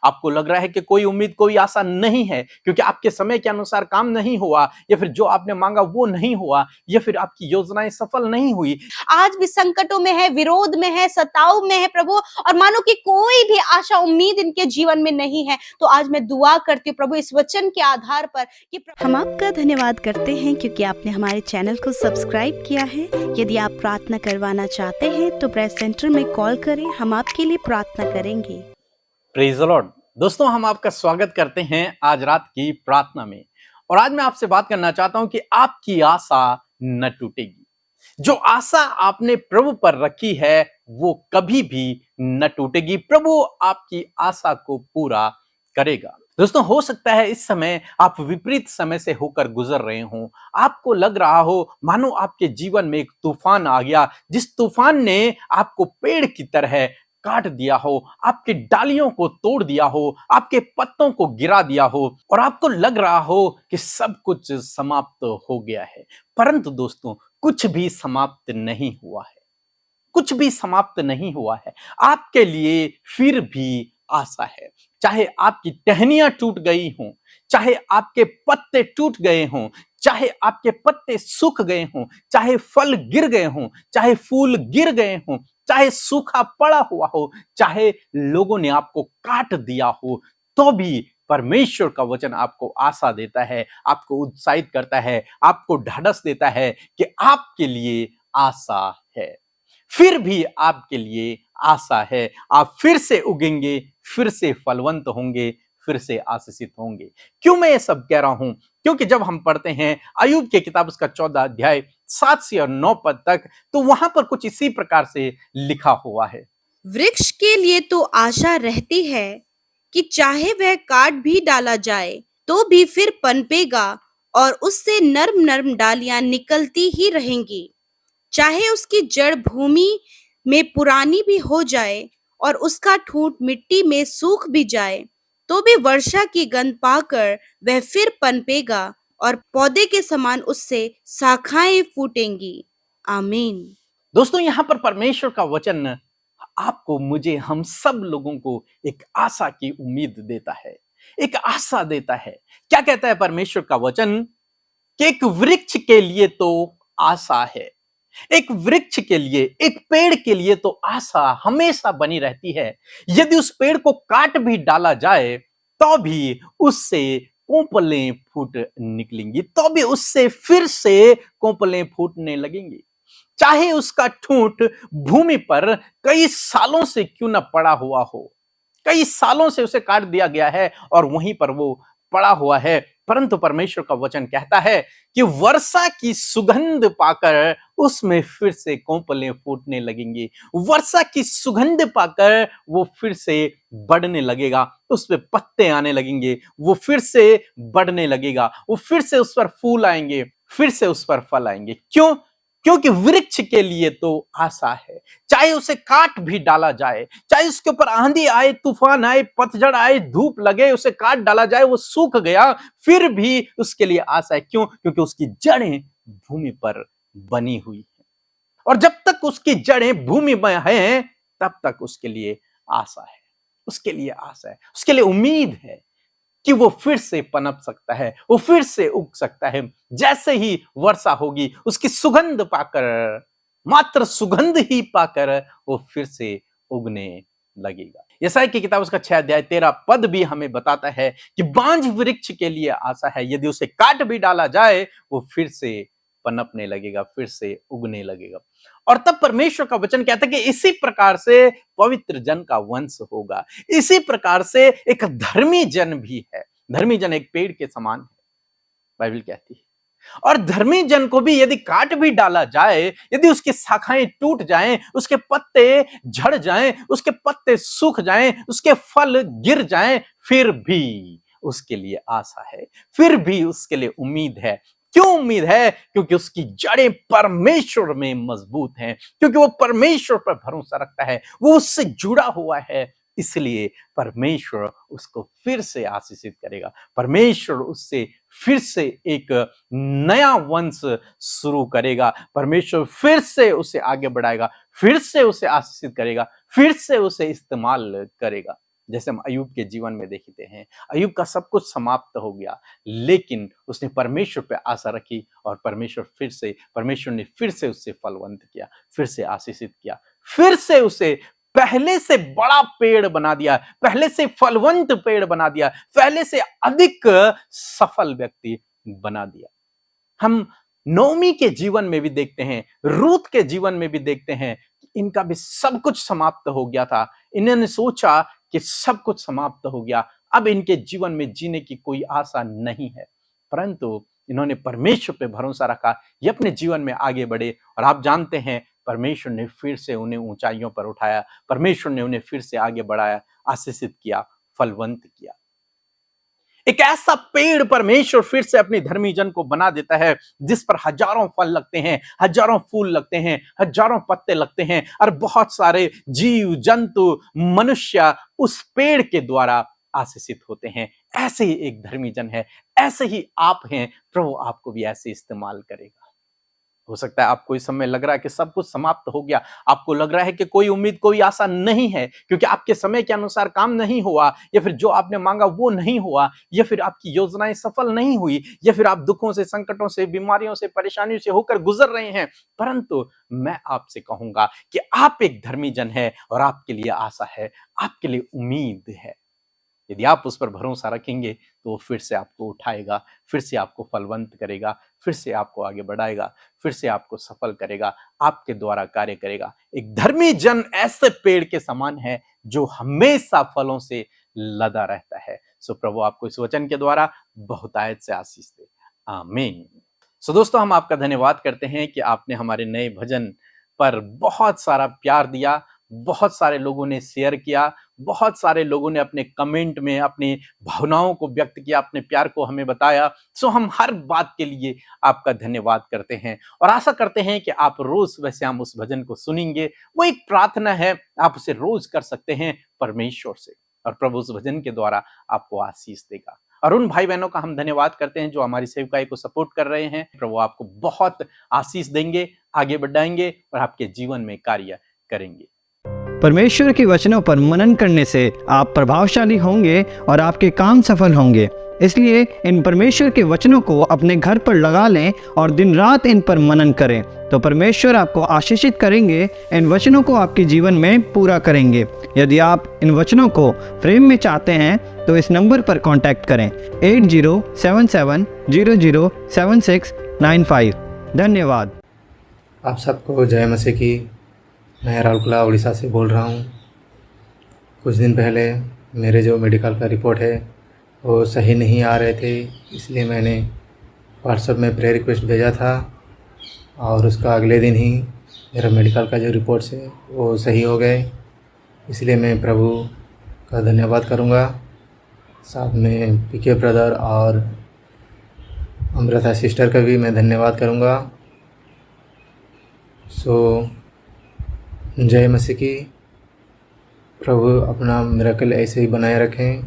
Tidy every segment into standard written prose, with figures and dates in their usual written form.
आपको लग रहा है कि कोई उम्मीद, कोई आशा नहीं है क्योंकि आपके समय के अनुसार काम नहीं हुआ, या फिर जो आपने मांगा वो नहीं हुआ, या फिर आपकी योजनाएं सफल नहीं हुई, आज भी संकटों में है, विरोध में है, सताव में है प्रभु, और मानो कि कोई भी आशा उम्मीद इनके जीवन में नहीं है, तो आज मैं दुआ करती हूँ प्रभु इस वचन के आधार पर कि हम आपका धन्यवाद करते हैं क्योंकि आपने हमारे चैनल को सब्सक्राइब किया है। यदि आप प्रार्थना करवाना चाहते हैं तो प्रेस सेंटर में कॉल करें, हम आपके लिए प्रार्थना करेंगे। Praise the Lord. दोस्तों, हम आपका स्वागत करते हैं आज रात की प्रार्थना में, और आज मैं आपसे बात करना चाहता हूं कि आपकी आशा न टूटेगी। जो आशा आपने प्रभु पर रखी है वो कभी भी न टूटेगी। प्रभु आपकी आशा को पूरा करेगा। दोस्तों, हो सकता है इस समय आप विपरीत समय से होकर गुजर रहे हो। आपको लग रहा हो मानो आपके जीवन में एक तूफान आ गया, जिस तूफान ने आपको पेड़ की तरह काट दिया हो, आपकी डालियों को तोड़ दिया हो, आपके पत्तों को गिरा दिया हो, और आपको लग रहा हो कि सब कुछ समाप्त हो गया है। परंतु दोस्तों, कुछ भी समाप्त नहीं हुआ है। कुछ भी समाप्त नहीं हुआ है। आपके लिए फिर भी आशा है। चाहे आपकी टहनियां टूट गई हों, चाहे आपके पत्ते टूट गए हों, चाहे आपके पत्ते सूख गए हों, चाहे फल गिर गए हों, चाहे फूल गिर गए हों, चाहे सूखा पड़ा हुआ हो, चाहे लोगों ने आपको काट दिया हो, तो भी परमेश्वर का वचन आपको आशा देता है, आपको उत्साहित करता है, आपको ढाढ़स देता है कि आपके लिए आशा है। फिर भी आपके लिए आशा है। आप फिर से उगेंगे, फिर से फलवंत होंगे, फिर से आशीषित होंगे। क्यों मैं ये सब कह रहा हूं? क्योंकि जब हम पढ़ते हैं अय्यूब की किताब उसका 14 अध्याय 7 से और 9 पद तक, तो वहां पर कुछ इसी प्रकार से लिखा हुआ है। वृक्ष के लिए तो आशा रहती है कि चाहे वह काट भी डाला जाए तो भी फिर पनपेगा और उससे नर्म नर्म डालियां निकलती ही रहेंगी। चाहे उसकी जड़ भूमि में पुरानी भी हो जाए और उसका ठूंठ मिट्टी में सूख भी जाए, तो भी वर्षा की गंध पाकर वह फिर पनपेगा और पौधे के समान उससे शाखाएं फूटेंगी। आमीन। दोस्तों, यहां पर परमेश्वर का वचन आपको, मुझे, हम सब लोगों को एक आशा की उम्मीद देता है, एक आशा देता है। क्या कहता है परमेश्वर का वचन? कि एक वृक्ष के लिए तो आशा है। एक वृक्ष के लिए, एक पेड़ के लिए तो आशा हमेशा बनी रहती है। यदि उस पेड़ को काट भी डाला जाए तो भी उससे कोंपलें फूट निकलेंगी, तो भी उससे फिर से कोंपलें फूटने लगेंगी। चाहे उसका ठूंठ भूमि पर कई सालों से क्यों न पड़ा हुआ हो, कई सालों से उसे काट दिया गया है और वहीं पर वो पड़ा हुआ है, परंतु परमेश्वर का वचन कहता है कि वर्षा की सुगंध पाकर उसमें फिर से कोंपलें फूटने लगेंगी। वर्षा की सुगंध पाकर वो फिर से बढ़ने लगेगा, उस पे पत्ते आने लगेंगे, वो फिर से बढ़ने लगेगा, वो फिर से उस पर फूल आएंगे, फिर से उस पर फल आएंगे। क्यों? क्योंकि वृक्ष के लिए तो आशा है। चाहे उसे काट भी डाला जाए, चाहे उसके ऊपर आंधी आए, तूफान आए, पतझड़ आए, धूप लगे, उसे काट डाला जाए, वो सूख गया, फिर भी उसके लिए आशा है। क्यों? क्योंकि उसकी जड़ें भूमि पर बनी हुई है, और जब तक उसकी जड़ें भूमि में हैं तब तक उसके लिए आशा है, उसके लिए आशा है, उसके लिए उम्मीद है कि वो फिर से पनप सकता है, वो फिर से उग सकता है। जैसे ही वर्षा होगी, उसकी सुगंध पाकर, मात्र सुगंध ही पाकर वो फिर से उगने लगेगा। यशायाह की किताब उसका 6 अध्याय 13 पद भी हमें बताता है कि बांझ वृक्ष के लिए आशा है, यदि उसे काट भी डाला जाए वो फिर से पनपने लगेगा, फिर से उगने लगेगा। और तब परमेश्वर का वचन कहता है कि इसी प्रकार से पवित्र जन का वंश होगा, इसी प्रकार से एक धर्मी जन भी है। धर्मी जन एक पेड़ के समान है, बाइबल कहती है। और धर्मी जन को भी यदि काट भी डाला जाए, यदि उसकी शाखाएं टूट जाएं, उसके पत्ते झड़ जाएं, उसके पत्ते सूख जाएं, उसके फल गिर जाएं, फिर भी उसके लिए आशा है, फिर भी उसके लिए उम्मीद है। क्यों उम्मीद है? क्योंकि उसकी जड़ें परमेश्वर में मजबूत हैं, क्योंकि वो परमेश्वर पर भरोसा रखता है, वो उससे जुड़ा हुआ है। इसलिए परमेश्वर उसको फिर से आशीषित करेगा, परमेश्वर उससे फिर से एक नया वंश शुरू करेगा, परमेश्वर फिर से उसे आगे बढ़ाएगा, फिर से उसे आशीषित करेगा, फिर से उसे इस्तेमाल करेगा। जैसे हम अय्यूब के जीवन में देखते हैं, अय्यूब का सब कुछ समाप्त हो गया, लेकिन उसने परमेश्वर पे आशा रखी और परमेश्वर ने फिर से उससे फलवंत किया, फिर से आशीषित किया, फिर से उसे पहले से बड़ा पेड़ बना दिया, पहले से फलवंत पेड़ बना दिया, पहले से अधिक सफल व्यक्ति बना दिया। हम नोमी के जीवन में भी देखते हैं, रूत के जीवन में भी देखते हैं, इनका भी सब कुछ समाप्त हो गया था। इन्होंने सोचा कि सब कुछ समाप्त हो गया, अब इनके जीवन में जीने की कोई आशा नहीं है, परंतु इन्होंने परमेश्वर पे भरोसा रखा, ये अपने जीवन में आगे बढ़े और आप जानते हैं परमेश्वर ने फिर से उन्हें ऊंचाइयों पर उठाया, परमेश्वर ने उन्हें फिर से आगे बढ़ाया, आशीषित किया, फलवंत किया। एक ऐसा पेड़ परमेश्वर फिर से अपनी धर्मी जन को बना देता है जिस पर हजारों फल लगते हैं, हजारों फूल लगते हैं, हजारों पत्ते लगते हैं और बहुत सारे जीव जंतु मनुष्य उस पेड़ के द्वारा आशीषित होते हैं। ऐसे ही एक धर्मी जन है, ऐसे ही आप हैं, प्रभु आपको भी ऐसे इस्तेमाल करेगा। हो सकता है आपको इस समय लग रहा है कि सब कुछ समाप्त हो गया, आपको लग रहा है कि कोई उम्मीद कोई आशा नहीं है, क्योंकि आपके समय के अनुसार काम नहीं हुआ, या फिर जो आपने मांगा वो नहीं हुआ, या फिर आपकी योजनाएं सफल नहीं हुई, या फिर आप दुखों से, संकटों से, बीमारियों से, परेशानियों से होकर गुजर रहे हैं। परंतु मैं आपसे कहूंगा कि आप एक धर्मी जन है और आपके लिए आशा है, आपके लिए उम्मीद है। यदि आप उस पर भरोसा रखेंगे तो वो फिर से आपको उठाएगा, फिर से आपको फलवंत करेगा, फिर से आपको आगे बढ़ाएगा, फिर से आपको सफल करेगा, आपके द्वारा कार्य करेगा। एक धर्मी जन ऐसे पेड़ के समान है जो हमेशा फलों से लदा रहता है। सो प्रभु आपको इस वचन के द्वारा बहुतायत से आशीष दे, आमीन। सो दोस्तों, हम आपका धन्यवाद करते हैं कि आपने हमारे नए भजन पर बहुत सारा प्यार दिया, बहुत सारे लोगों ने शेयर किया, बहुत सारे लोगों ने अपने कमेंट में अपनी भावनाओं को व्यक्त किया, अपने प्यार को हमें बताया। सो हम हर बात के लिए आपका धन्यवाद करते हैं और आशा करते हैं कि आप रोज वैसे हम उस भजन को सुनेंगे। वो एक प्रार्थना है, आप उसे रोज कर सकते हैं परमेश्वर से, और प्रभु उस भजन के द्वारा आपको आशीष देगा। और उन भाई बहनों का हम धन्यवाद करते हैं जो हमारी सेवकाई को सपोर्ट कर रहे हैं। प्रभु आपको बहुत आशीष देंगे, आगे बढ़ाएंगे और आपके जीवन में कार्य करेंगे। परमेश्वर के वचनों पर मनन करने से आप प्रभावशाली होंगे और आपके काम सफल होंगे। इसलिए इन परमेश्वर के वचनों को अपने घर पर लगा लें और दिन रात इन पर मनन करें, तो परमेश्वर आपको आशीषित करेंगे, इन वचनों को आपके जीवन में पूरा करेंगे। यदि आप इन वचनों को फ्रेम में चाहते हैं तो इस नंबर पर कांटेक्ट करें 8077007695। धन्यवाद। आप सबको जय मसीह की। मैं राउरकेला उड़ीसा से बोल रहा हूँ। कुछ दिन पहले मेरे जो मेडिकल का रिपोर्ट है वो सही नहीं आ रहे थे, इसलिए मैंने व्हाट्सएप में प्रेयर रिक्वेस्ट भेजा था और उसका अगले दिन ही मेरा मेडिकल का जो रिपोर्ट्स है वो सही हो गए। इसलिए मैं प्रभु का धन्यवाद करूँगा, साथ में पीके ब्रदर और अमृता सिस्टर का भी मैं धन्यवाद करूँगा। सो जय मसीह की। प्रभु अपना मिरेकल ऐसे ही बनाए रखें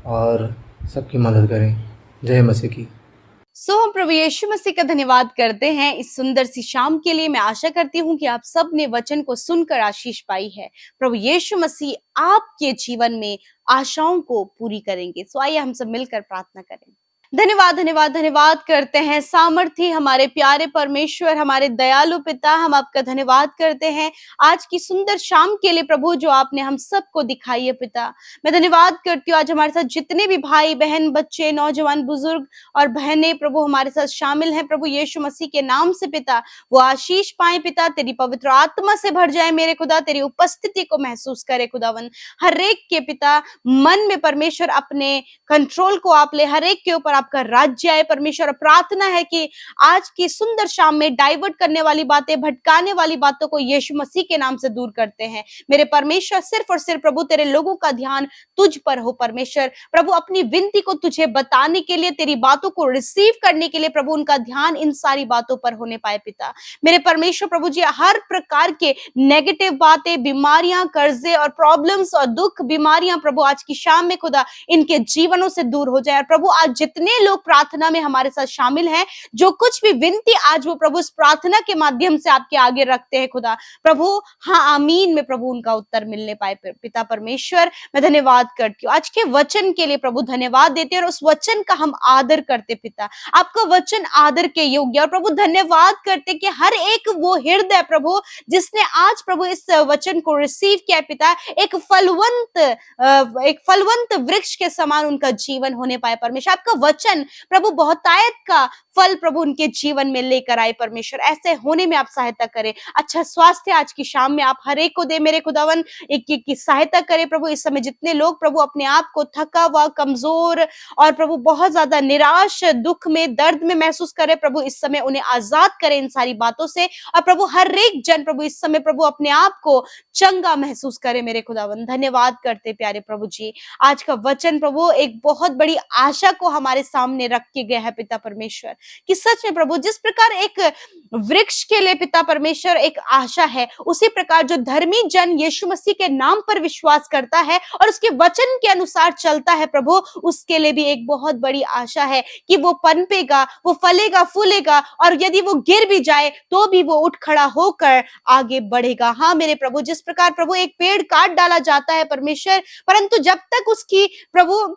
और सबकी मदद करें। जय मसीह की। सो हम प्रभु यीशु मसीह का धन्यवाद करते हैं इस सुंदर सी शाम के लिए। मैं आशा करती हूँ कि आप सब ने वचन को सुनकर आशीष पाई है। प्रभु यीशु मसीह आपके जीवन में आशाओं को पूरी करेंगे। सो आइए हम सब मिलकर प्रार्थना करें। धन्यवाद धन्यवाद धन्यवाद करते हैं सामर्थी हमारे प्यारे परमेश्वर, हमारे दयालु पिता, हम आपका धन्यवाद करते हैं आज की सुंदर शाम के लिए प्रभु जो आपने हम सबको दिखाई है। पिता मैं धन्यवाद करती हूँ आज हमारे साथ जितने भी भाई बहन, बच्चे, नौजवान, बुजुर्ग और बहनें प्रभु हमारे साथ शामिल हैं, प्रभु यीशु मसीह के नाम से पिता वो आशीष पाए पिता, तेरी पवित्र आत्मा से भर जाए मेरे खुदा, तेरी उपस्थिति को महसूस करे खुदावन। हर एक के पिता मन में परमेश्वर अपने कंट्रोल को आप ले, हर एक के ऊपर आपका राज्य आए परमेश्वर। प्रार्थना है कि आज की सुंदर शाम में डाइवर्ट करने वाली बातें, भटकाने वाली बातों को यीशु मसीह के नाम से दूर करते हैं मेरे परमेश्वर। सिर्फ और सिर्फ प्रभु तेरे लोगों का ध्यान तुझ पर हो परमेश्वर। प्रभु अपनी विनती को तुझे बताने के लिए, तेरी बातों को रिसीव करने के लिए प्रभु उनका ध्यान इन सारी बातों पर होने पाए पिता मेरे परमेश्वर। प्रभु जी हर प्रकार के नेगेटिव बातें, बीमारियां, कर्जे और प्रॉब्लम्स और दुख बीमारियां प्रभु आज की शाम में खुदा इनके जीवनों से दूर हो जाए। और प्रभु आज जितने जितने लोग प्रार्थना में हमारे साथ शामिल हैं, जो कुछ भी विनती आज वो प्रभु इस प्रार्थना के माध्यम से आपके आगे रखते हैं खुदा प्रभु, हाँ आमीन में प्रभु उनका उत्तर मिलने पाए। पिता परमेश्वर, मैं धन्यवाद करती हूँ आज के वचन के लिए प्रभु, धन्यवाद देते हैं और उस वचन का हम आदर करते पिता, आपका वचन आदर के योग्य। और प्रभु धन्यवाद करते कि हर एक वो हृदय प्रभु जिसने आज प्रभु इस वचन को रिसीव किया पिता, एक फलवंत वृक्ष के समान उनका जीवन होने पाए परमेश्वर। आपका वचन प्रभु बहुतायत का फल प्रभु उनके जीवन में लेकर आए परमेश्वर, ऐसे होने में आप सहायता करें। अच्छा स्वास्थ्य आज की शाम में आप हर एक को दे मेरे खुदावन, एक एक की सहायता करें प्रभु। इस समय जितने लोग प्रभु अपने आप को थका हुआ, कमजोर और प्रभु बहुत ज्यादा निराश, दुख में, दर्द में महसूस करे प्रभु, इस समय उन्हें आजाद करें इन सारी बातों से। और प्रभु हर एक जन प्रभु इस समय प्रभु अपने आप को चंगा महसूस करे मेरे खुदावन। धन्यवाद करते प्यारे प्रभु जी, आज का वचन प्रभु एक बहुत बड़ी आशा को हमारे सामने रख के गया है पिता परमेश्वर, कि सच में प्रभु जिस प्रकार एक वृक्ष के लिए पिता परमेश्वर एक आशा है, उसी प्रकार जो धर्मी जन यीशु मसीह के नाम पर विश्वास करता है और उसके वचन के अनुसार चलता है प्रभु, उसके लिए भी एक बहुत बड़ी आशा है कि वो पनपेगा, वो फलेगा, फूलेगा और यदि वो गिर भी जाए तो भी वो उठ खड़ा होकर आगे बढ़ेगा। हाँ मेरे प्रभु, जिस प्रकार प्रभु एक पेड़ काट डाला जाता है परमेश्वर, परंतु जब तक उसकी प्रभु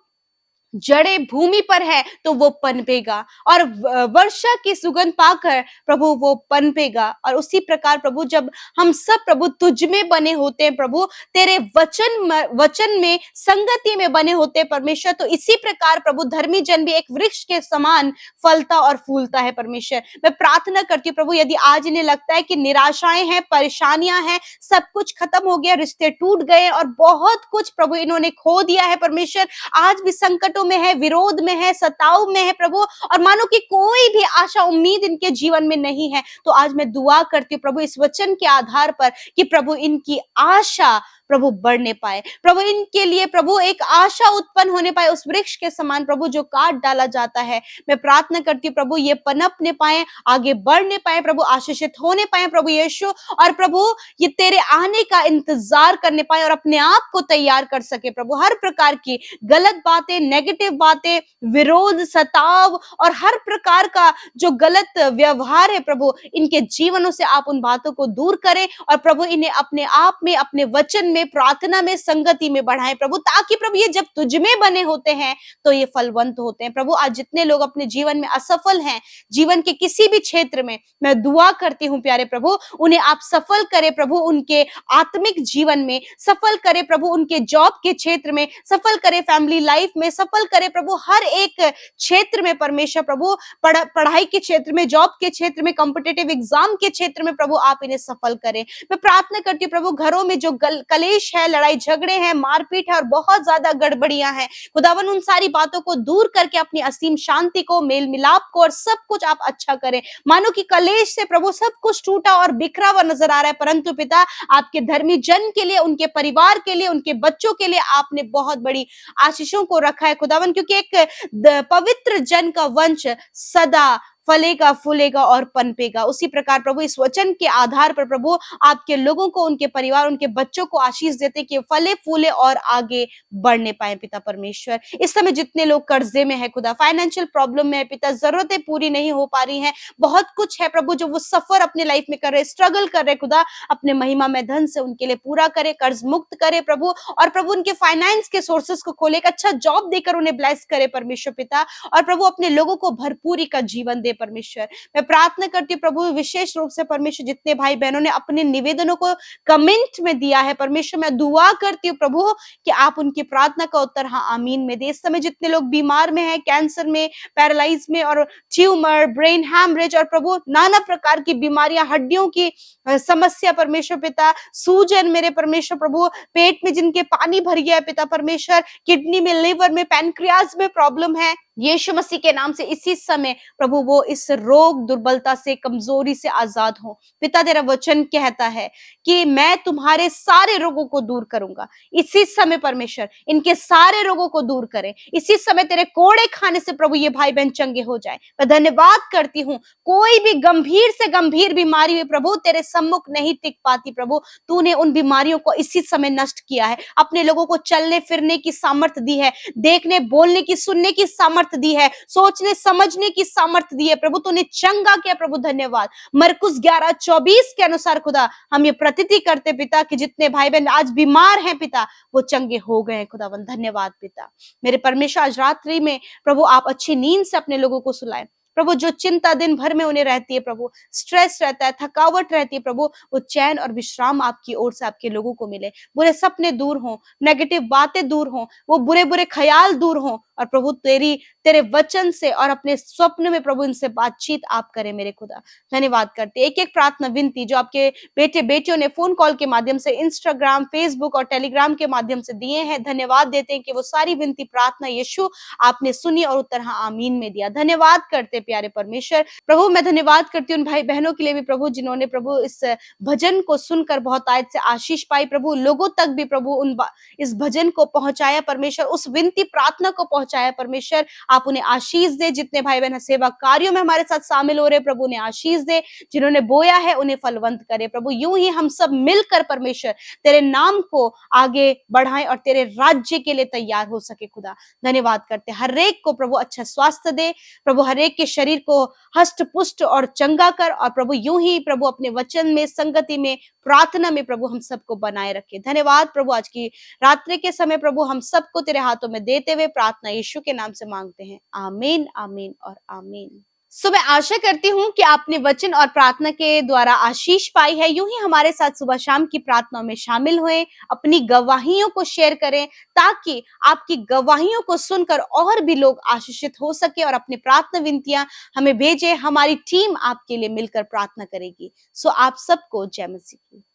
जड़ें भूमि पर है तो वो पनपेगा और वर्षा की सुगंध पाकर प्रभु वो पनपेगा। और उसी प्रकार प्रभु जब हम सब प्रभु तुझ में बने होते हैं प्रभु, तेरे वचन में संगति में बने होते हैं परमेश्वर, तो इसी प्रकार प्रभु धर्मी जन भी एक वृक्ष के समान फलता और फूलता है परमेश्वर। मैं प्रार्थना करती हूँ प्रभु, यदि आज इन्हें लगता है कि निराशाएं हैं, परेशानियां हैं, सब कुछ खत्म हो गया, रिश्ते टूट गए और बहुत कुछ प्रभु इन्होंने खो दिया है परमेश्वर, आज भी संकटों में है, विरोध में है, सताव में है प्रभु, और मानो कि कोई भी आशा उम्मीद इनके जीवन में नहीं है, तो आज मैं दुआ करती हूँ प्रभु इस वचन के आधार पर कि प्रभु इनकी आशा प्रभु बढ़ने पाए, प्रभु इनके लिए प्रभु एक आशा उत्पन्न होने पाए उस वृक्ष के समान प्रभु जो काट डाला जाता है। मैं प्रार्थना करती हूँ प्रभु ये पनपने पाए, आगे बढ़ने पाए प्रभु, आशीषित होने पाए प्रभु यीशु, और प्रभु ये तेरे आने का इंतजार करने पाए और अपने आप को तैयार कर सके प्रभु। हर प्रकार की गलत बातें, नेगेटिव बातें, विरोध, सताव और हर प्रकार का जो गलत व्यवहार है प्रभु, इनके जीवनों से आप उन बातों को दूर करें और प्रभु इन्हें अपने आप में, अपने वचन में, प्रार्थना में, संगति में बढ़ाएं प्रभु, ताकि प्रभु ये जब तुझ में बने होते हैं तो ये फलवंत होते हैं प्रभु। आज जितने लोग अपने जीवन में असफल हैं, जीवन के किसी भी क्षेत्र में, मैं दुआ करती हूँ प्यारे प्रभु उन्हें आप सफल करे प्रभु, उनके आत्मिक जीवन में सफल करे प्रभु, उनके जॉब के क्षेत्र में सफल करे, फैमिली लाइफ में सफल करे प्रभु, हर एक क्षेत्र में परमेश्वर प्रभु, पढ़ाई के क्षेत्र में, जॉब के क्षेत्र में, कॉम्पिटिटिव एग्जाम के क्षेत्र में प्रभु आप इन्हें सफल करें। मैं प्रार्थना करती हूँ प्रभु घरों में जो कलेश है, लड़ाई झगड़े हैं, मारपीट है और बहुत ज्यादा गड़बड़ियां हैं, खुदावन उन सारी बातों को दूर करके अपनी असीम शांति को, मेल मिलाप को और सब कुछ आप अच्छा करें। मानो कि कलेश से प्रभु सब कुछ टूटा और बिखरा हुआ नजर आ रहा है, परंतु पिता आपके धर्मी जन के लिए, उनके परिवार के लिए, उनके बच्चों के लिए आपने बहुत बड़ी आशीषों को रखा है खुदावन, क्योंकि एक पवित्र जन का वंश सदा फलेगा, फूलेगा और पनपेगा। उसी प्रकार प्रभु इस वचन के आधार पर प्रभु आपके लोगों को, उनके परिवार, उनके बच्चों को आशीष देते कि फले फूले और आगे बढ़ने पाए पिता परमेश्वर। इस समय जितने लोग कर्जे में है खुदा, फाइनेंशियल प्रॉब्लम में है पिता, जरूरतें पूरी नहीं हो पा रही हैं, बहुत कुछ है प्रभु जो वो सफर अपने लाइफ में कर रहे, स्ट्रगल कर रहे खुदा, अपने महिमा में धन से उनके लिए पूरा करे, कर्ज मुक्त करे प्रभु, और प्रभु उनके फाइनेंस के सोर्सेस को खोले, एक अच्छा जॉब देकर उन्हें ब्लेस करे परमेश्वर पिता, और प्रभु अपने लोगों को भरपूरी का जीवन दे परमेश्वर। मैं प्रार्थना करती हूँ प्रभु विशेष रूप से परमेश्वर जितने भाई बहनों ने अपने निवेदनों को कमेंट में दिया है परमेश्वर, मैं दुआ करती हूँ प्रभु कि आप उनकी प्रार्थना का उत्तर हाँ आमीन में दे। इस समय जितने लोग बीमार में है, कैंसर में, पैरालाइज में और ट्यूमर, ब्रेन हैमरेज और प्रभु नाना प्रकार की बीमारियां, हड्डियों की समस्या परमेश्वर पिता, सूजन मेरे परमेश्वर प्रभु, पेट में जिनके पानी भर गया है पिता परमेश्वर, किडनी में, लिवर में, पैनक्रियाज में प्रॉब्लम है, यीशु मसीह के नाम से इसी समय प्रभु वो इस रोग, दुर्बलता से, कमजोरी से आजाद हो पिता। तेरा वचन कहता है कि मैं तुम्हारे सारे रोगों को दूर करूंगा। इसी समय परमेश्वर इनके सारे रोगों को दूर करें, इसी समय तेरे कोड़े खाने से प्रभु ये भाई बहन चंगे हो जाए। मैं धन्यवाद करती हूँ, कोई भी गंभीर से गंभीर बीमारी हुई प्रभु तेरे सम्मुख नहीं टिक पाती प्रभु, तूने उन बीमारियों को इसी समय नष्ट किया है, अपने लोगों को चलने फिरने की सामर्थ्य दी है, देखने, बोलने की, सुनने की सामर्थ्य सामर्थ्य दी है, सोचने समझने की सामर्थ्य दी है प्रभु, तूने चंगा किया प्रभु, धन्यवाद। मरकुस 11:24 के अनुसार खुदा हम ये प्रतीति करते पिता कि जितने भाई बहन आज बीमार हैं पिता, वो चंगे हो गए हैं खुदावन, धन्यवाद पिता। मेरे परमेश्वर आज रात्रि में प्रभु आप अच्छी नींद से अपने लोगों को सुलाएं प्रभु, जो चिंता दिन भर में उन्हें रहती है प्रभु, स्ट्रेस रहता है, थकावट रहती है प्रभु, वो चैन और विश्राम आपकी ओर से आपके लोगों को मिले। बुरे सपने दूर हों, नेगेटिव बातें दूर हों, वो बुरे बुरे ख्याल दूर हों, और प्रभु तेरे वचन से और अपने स्वप्न में प्रभु इनसे बातचीत आप करें मेरे खुदा। धन्यवाद करते एक एक प्रार्थना विनती जो आपके बेटे बेटियों ने फोन कॉल के माध्यम से, इंस्टाग्राम, फेसबुक और टेलीग्राम के माध्यम से दिए हैं, धन्यवाद देते हैं कि वो सारी विनती प्रार्थना यीशु आपने सुनी और उत्तर हाँ आमीन में दिया। धन्यवाद करते प्यारे परमेश्वर। प्रभु मैं धन्यवाद करती हूँ उन भाई बहनों के लिए भी प्रभु, जिन्होंने प्रभु इस भजन को सुनकर बहुत आयत से आशीष पाई प्रभु, लोगों तक भी प्रभु इस भजन को पहुंचाया परमेश्वर, उस विनती प्रार्थना को पहुंचाया परमेश्वर। आप उन्हें आशीष दे, जितने भाई बहन सेवा कार्यों में हमारे साथ शामिल हो रहे प्रभु उन्हें आशीष दे, जिन्होंने बोया है उन्हें फलवंत करे प्रभु। यूं ही हम सब मिलकर परमेश्वर तेरे नाम को आगे बढ़ाएं और तेरे राज्य के लिए तैयार हो सके खुदा। धन्यवाद करते हर एक को प्रभु अच्छा स्वास्थ्य दे प्रभु, हर एक के शरीर को हष्ट पुष्ट और चंगा कर, और प्रभु यूं ही प्रभु अपने वचन में, संगति में, प्रार्थना में प्रभु हम सबको बनाए रखे। धन्यवाद प्रभु, आज की रात्रि के समय प्रभु हम सबको तेरे हाथों में देते हुए प्रार्थना यीशु के नाम से मांगते हैं, आमीन आमीन और आमीन। सो मैं आशा करती हूँ कि आपने वचन और प्रार्थना के द्वारा आशीष पाई है। यूं ही हमारे साथ सुबह शाम की प्रार्थनाओं में शामिल हुए, अपनी गवाहियों को शेयर करें, ताकि आपकी गवाहियों को सुनकर और भी लोग आशीषित हो सके और अपनी प्रार्थना विनतियां हमें भेजें। हमारी टीम आपके लिए मिलकर प्रार्थना करेगी। सो आप सबको जय मसीह की।